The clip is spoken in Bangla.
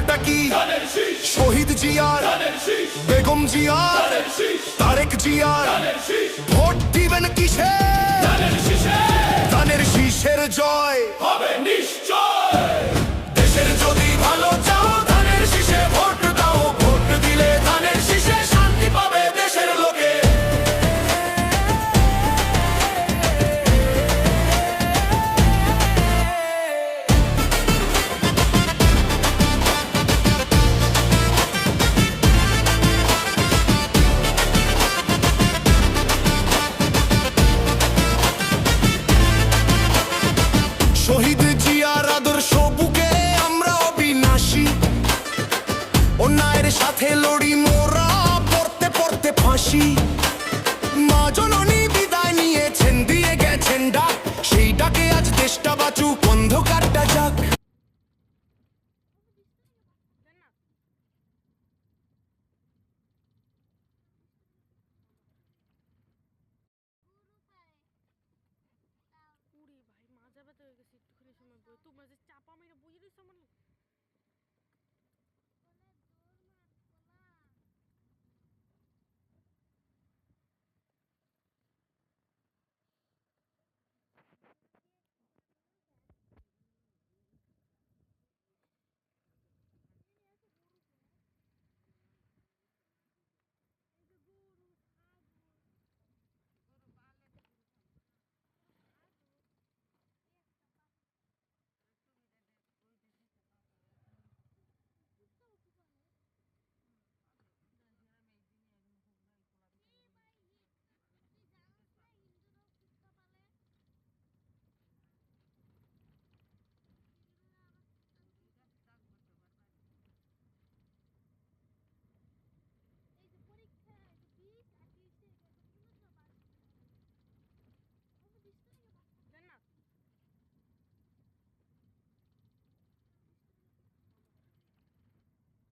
নামটা কি? শহীদ জিয়ার, বেগম জিয়ার, তারেক জিয়ার। ভোট দিবেন কিসে? ধানের শীষের জয় হবে নিশ্চয়। দেশের যদি ভালো চাও ধানের শীষে ভোট দাও। ভোট দিলে ধানের শীষে শান্তি পাবে দেশের লোকে। শহীদ জিয়ার আদর্শ বুকে আমরা অবিনাশী। অন্যায়ের সাথে লড়ি মোরা পড়তে পড়তে ফাঁসি। মা জননী বিদায় নিয়েছেন, দিয়ে গেছেন ডাক। সেই ডাকে আজ দেশটা বাঁচুক, অন্ধকারটা যাক। উড়ি ভাই মাজা ব্যথা হয়ে গেছে একটুখানি সময় বই। তোমরা যে চাপা মেরে বইয়ে দিচ্ছ আমার